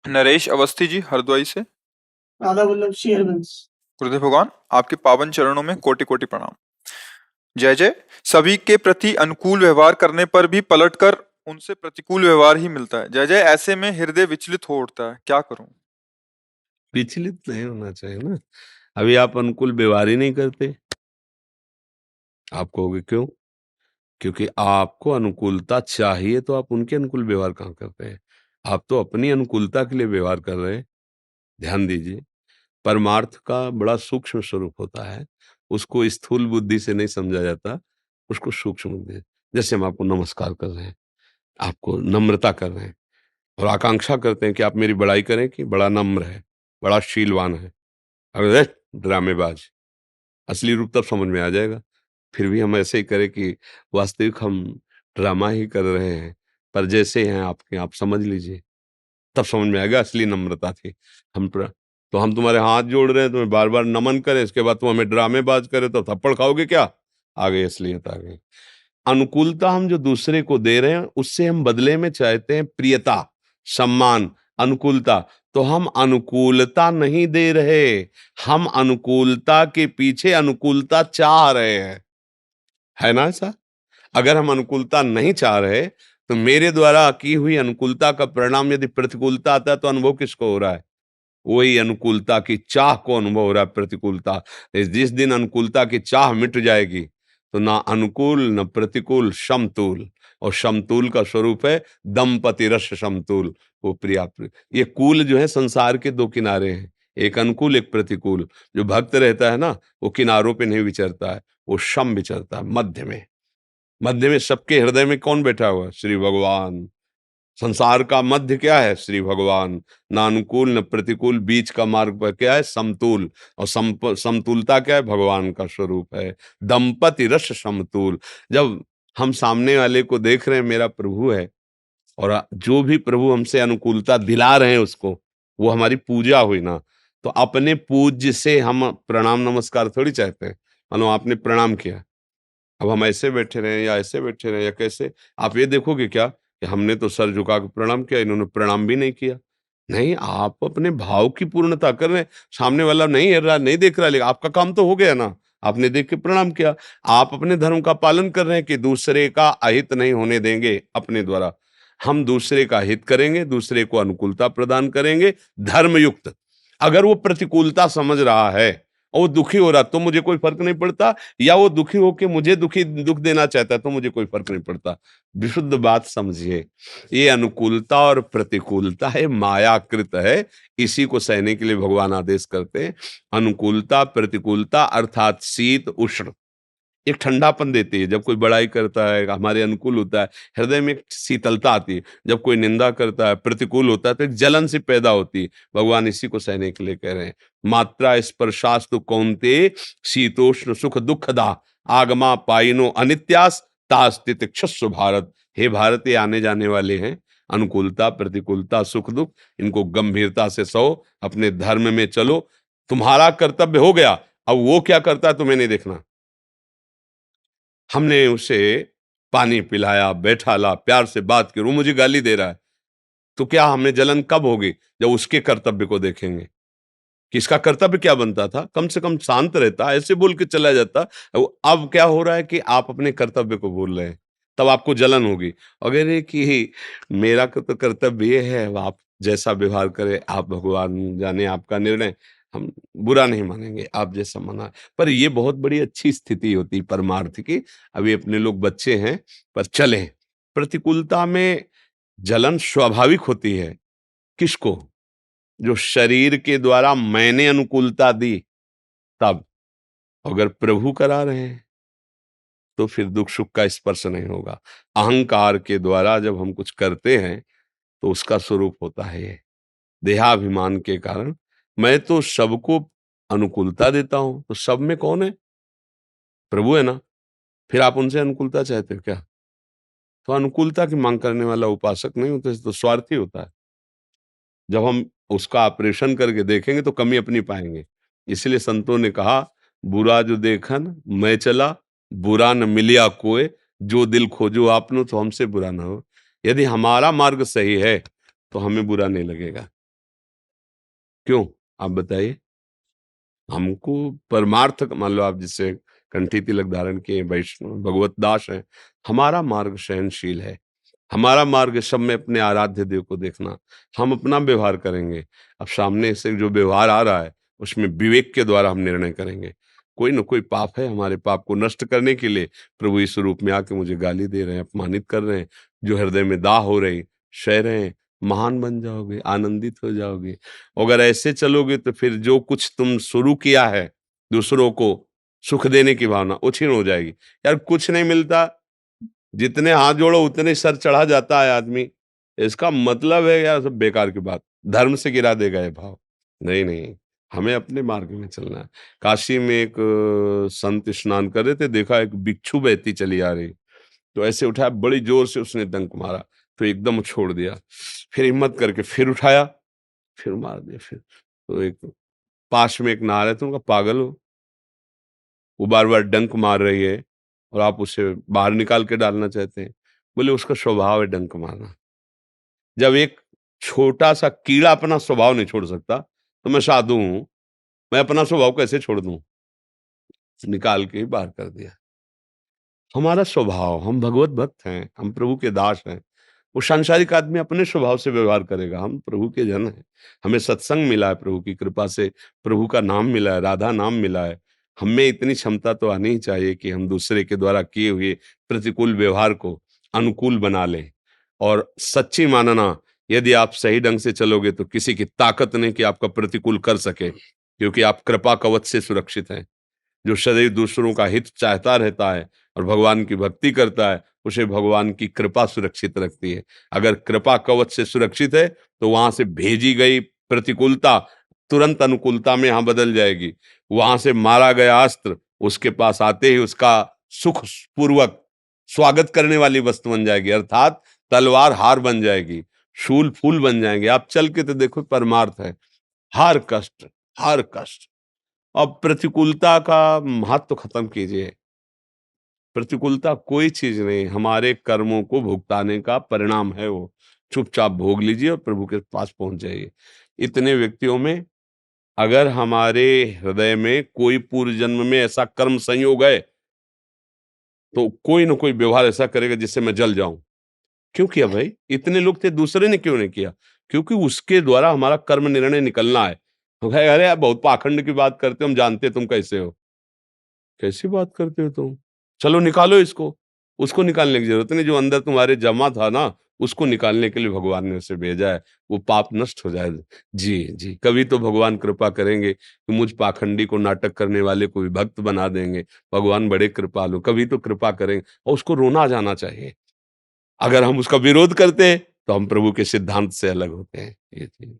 नरेश अवस्थी जी हरद्वाई से। आधा मतलब शेयरबिल्स। गुरुदेव भगवान, आपके पावन चरणों में कोटि कोटि प्रणाम। जय जय। सभी के प्रति अनुकूल व्यवहार करने पर भी पलटकर उनसे प्रतिकूल व्यवहार ही मिलता है। जय जय। ऐसे में हृदय विचलित हो उठता है, क्या करूं? विचलित नहीं होना चाहिए ना। अभी आप अनुकूल व्यवहार ही नहीं करते। आप कहोगे क्यों? क्योंकि आपको अनुकूलता चाहिए तो आप उनके अनुकूल व्यवहार कहाँ करते हैं। आप तो अपनी अनुकूलता के लिए व्यवहार कर रहे हैं। ध्यान दीजिए, परमार्थ का बड़ा सूक्ष्म स्वरूप होता है। उसको स्थूल बुद्धि से नहीं समझा जाता, उसको सूक्ष्म बुद्धि। जैसे हम आपको नमस्कार कर रहे हैं, आपको नम्रता कर रहे हैं और आकांक्षा करते हैं कि आप मेरी बड़ाई करें कि बड़ा नम्र है, बड़ा शीलवान है। अरे ड्रामेबाज, असली रूप तब समझ में आ जाएगा। फिर भी हम ऐसे ही करें कि वास्तविक हम ड्रामा ही कर रहे हैं, पर जैसे हैं आपके, आप समझ लीजिए, तब समझ में आएगा असली नम्रता थी। तो हम तुम्हारे हाथ जोड़ रहे हैं, तुम्हें बार बार नमन करें, इसके बाद तुम हमें ड्रामेबाज करे तो थप्पड़ खाओगे क्या? आ गई असलियत, आ गई। अनुकूलता हम जो दूसरे को दे रहे हैं, उससे हम बदले में चाहते हैं प्रियता, सम्मान, अनुकूलता। तो हम अनुकूलता नहीं दे रहे, हम अनुकूलता के पीछे अनुकूलता चाह रहे हैं। है ना ऐसा? अगर हम अनुकूलता नहीं चाह रहे, तो मेरे द्वारा की हुई अनुकूलता का परिणाम यदि प्रतिकूलता आता है, तो अनुभव किसको हो रहा है? वही अनुकूलता की चाह को अनुभव हो रहा है, प्रतिकूलता। जिस दिन अनुकूलता की चाह मिट जाएगी, तो ना अनुकूल न प्रतिकूल, समतूल। और समतूल का स्वरूप है दंपति रस समतूल। वो प्रिया ये कूल जो है संसार के दो किनारे हैं, एक अनुकूल एक प्रतिकूल। जो भक्त रहता है ना, वो किनारों पे नहीं विचरता है, वो सम विचरता है, मध्य में। मध्य में सबके हृदय में कौन बैठा हुआ है? श्री भगवान। संसार का मध्य क्या है? श्री भगवान। ना अनुकूल न प्रतिकूल, बीच का मार्ग पर क्या है? समतूल। और समतूलता क्या है? भगवान का स्वरूप है, दंपति रस समतूल। जब हम सामने वाले को देख रहे हैं मेरा प्रभु है, और जो भी प्रभु हमसे अनुकूलता दिला रहे हैं उसको, वो हमारी पूजा हुई ना। तो अपने पूज्य से हम प्रणाम नमस्कार थोड़ी चाहते हैं। मानो आपने प्रणाम किया, अब हम ऐसे बैठे रहे या ऐसे बैठे रहे या कैसे, आप ये देखोगे क्या कि हमने तो सर झुका के प्रणाम किया, इन्होंने प्रणाम भी नहीं किया? नहीं, आप अपने भाव की पूर्णता कर रहे हैं। सामने वाला नहीं हिल रहा, नहीं देख रहा, लेकिन आपका काम तो हो गया ना, आपने देख के प्रणाम किया। आप अपने धर्म का पालन कर रहे हैं कि दूसरे का अहित नहीं होने देंगे अपने द्वारा। हम दूसरे का हित करेंगे, दूसरे को अनुकूलता प्रदान करेंगे धर्मयुक्त। अगर वो प्रतिकूलता समझ रहा है और वो दुखी हो रहा, तो मुझे कोई फर्क नहीं पड़ता। या वो दुखी होके मुझे दुख देना चाहता है, तो मुझे कोई फर्क नहीं पड़ता। विशुद्ध बात समझिए, ये अनुकूलता और प्रतिकूलता है, मायाकृत है। इसी को सहने के लिए भगवान आदेश करते हैं। अनुकूलता प्रतिकूलता अर्थात शीत उष्ण एक ठंडापन देती है। जब कोई बड़ाई करता है, हमारे अनुकूल होता है, हृदय में एक शीतलता आती है। जब कोई निंदा करता है, प्रतिकूल होता है, तो एक जलन सी पैदा होती है। भगवान इसी को सहने के लिए कह रहे हैं। मात्रा स्पर्शास्तु कौन्ते शीतोष्ण सुख दुखदा आगमा पाइनो अनित्यास तास्तित क्षस्व भारत। हे भारत, ये आने जाने वाले हैं। अनुकूलता प्रतिकूलता सुख दुख, इनको गंभीरता से सहो, अपने धर्म में चलो। तुम्हारा कर्तव्य हो गया, अब वो क्या करता है तुम्हें नहीं देखना। हमने उसे पानी पिलाया, बैठाला, प्यार से बात की, वो मुझे गाली दे रहा है, तो क्या हमें जलन कब होगी? जब उसके कर्तव्य को देखेंगे कि इसका कर्तव्य क्या बनता था। कम से कम शांत रहता, ऐसे बोल के चला जाता। अब क्या हो रहा है कि आप अपने कर्तव्य को भूल रहे हैं, तब आपको जलन होगी। अगर ये कि मेरा तो कर्तव्य ये है, अब आप जैसा व्यवहार करें, आप भगवान जाने, आपका निर्णय, हम बुरा नहीं मानेंगे, आप जैसा माना। पर ये बहुत बड़ी अच्छी स्थिति होती है परमार्थ की। अभी अपने लोग बच्चे हैं, पर चले। प्रतिकूलता में जलन स्वाभाविक होती है। किसको? जो शरीर के द्वारा मैंने अनुकूलता दी, तब। अगर प्रभु करा रहे हैं, तो फिर दुख सुख का स्पर्श नहीं होगा। अहंकार के द्वारा जब हम कुछ करते हैं, तो उसका स्वरूप होता है ये देहाभिमान के कारण। मैं तो सबको अनुकूलता देता हूं, तो सब में कौन है? प्रभु है ना। फिर आप उनसे अनुकूलता चाहते हो क्या? तो अनुकूलता की मांग करने वाला उपासक नहीं होता, तो स्वार्थी होता है। जब हम उसका ऑपरेशन करके देखेंगे, तो कमी अपनी पाएंगे। इसलिए संतों ने कहा, बुरा जो देखन मैं चला, बुरा न मिलिया कोय, जो दिल खोजो आपनो, तो हमसे बुरा ना हो। यदि हमारा मार्ग सही है, तो हमें बुरा नहीं लगेगा। क्यों? आप बताइए? हमको परमार्थ मान लो, आप जिससे कंठी तिलक धारण किए वैष्णव भगवत दास हैं, हमारा मार्ग सहनशील है, हमारा मार्ग सब में अपने आराध्य देव को देखना, हम अपना व्यवहार करेंगे। अब सामने से जो व्यवहार आ रहा है उसमें विवेक के द्वारा हम निर्णय करेंगे। कोई न कोई पाप है, हमारे पाप को नष्ट करने के लिए प्रभु इस रूप में आके मुझे गाली दे रहे हैं, अपमानित कर रहे हैं, जो हृदय में दाह हो रही, सह रहे हैं। महान बन जाओगे, आनंदित हो जाओगे। अगर ऐसे चलोगे तो फिर जो कुछ तुम शुरू किया है दूसरों को सुख देने की भावना, वो क्षीण हो जाएगी। यार कुछ नहीं मिलता, जितने हाथ जोड़ो उतने सर चढ़ा जाता है आदमी। इसका मतलब है यार सब बेकार की बात, धर्म से गिरा देगा ये भाव। नहीं नहीं, हमें अपने मार्ग में चलना है। काशी में एक संत स्नान कर रहे थे, देखा एक बिच्छू बहती चली आ रही, तो ऐसे उठाया, बड़ी जोर से उसने डंक मारा, तो एकदम छोड़ दिया। फिर हिम्मत करके फिर उठाया, फिर मार दिया। फिर तो एक पास में एक नहा रहे थे, उनका पागल हो, वो बार बार डंक मार रही है और आप उसे बाहर निकाल के डालना चाहते हैं। बोले उसका स्वभाव है डंक मारना। जब एक छोटा सा कीड़ा अपना स्वभाव नहीं छोड़ सकता, तो मैं साधु हूं, मैं अपना स्वभाव कैसे छोड़ दूं? निकाल के ही बाहर कर दिया। हमारा स्वभाव, हम भगवत भक्त हैं, हम प्रभु के दास हैं। वो सांसारिक आदमी अपने स्वभाव से व्यवहार करेगा, हम प्रभु के जन हैं। हमें सत्संग मिला है प्रभु की कृपा से, प्रभु का नाम मिला है, राधा नाम मिला है। हम में इतनी क्षमता तो आनी ही चाहिए कि हम दूसरे के द्वारा किए हुए प्रतिकूल व्यवहार को अनुकूल बना लें। और सच्ची मानना, यदि आप सही ढंग से चलोगे तो किसी की ताकत नहीं कि आपका प्रतिकूल कर सके, क्योंकि आप कृपा कवच से सुरक्षित हैं। जो सदैव दूसरों का हित चाहता रहता है और भगवान की भक्ति करता है, उसे भगवान की कृपा सुरक्षित रखती है। अगर कृपा कवच से सुरक्षित है तो वहां से भेजी गई प्रतिकूलता तुरंत अनुकूलता में यहां बदल जाएगी। वहां से मारा गया अस्त्र उसके पास आते ही उसका सुख पूर्वक स्वागत करने वाली वस्तु बन जाएगी, अर्थात तलवार हार बन जाएगी, शूल फूल बन जाएंगे। आप चल के तो देखो, परमार्थ है। हर कष्ट, हर कष्ट। अब प्रतिकूलता का महत्व खत्म कीजिए। प्रतिकूलता कोई चीज नहीं, हमारे कर्मों को भुगताने का परिणाम है वो। चुपचाप भोग लीजिए और प्रभु के पास पहुंच जाइए। इतने व्यक्तियों में अगर हमारे हृदय में कोई पूर्व जन्म में ऐसा कर्म संयोग है, तो कोई ना कोई व्यवहार ऐसा करेगा जिससे मैं जल जाऊं। क्यों किया भाई? इतने लोग थे, दूसरे ने क्यों नहीं किया? क्योंकि उसके द्वारा हमारा कर्म निर्णय निकलना है। तो कहे, अरे यार बहुत पाखंड की बात करते हो, हम जानते हैं तुम कैसे हो। कैसी बात करते हो तुम? चलो निकालो इसको। उसको निकालने की जरूरत नहीं, जो अंदर तुम्हारे जमा था ना, उसको निकालने के लिए भगवान ने उसे भेजा है। वो पाप नष्ट हो जाए। जी जी, कभी तो भगवान कृपा करेंगे कि मुझ पाखंडी को, नाटक करने वाले को भी भक्त बना देंगे। भगवान बड़े कृपालु, कभी तो कृपा करेंगे और उसको रोना जाना चाहिए। अगर हम उसका विरोध करते हैं तो हम प्रभु के सिद्धांत से अलग होते हैं। ये चीज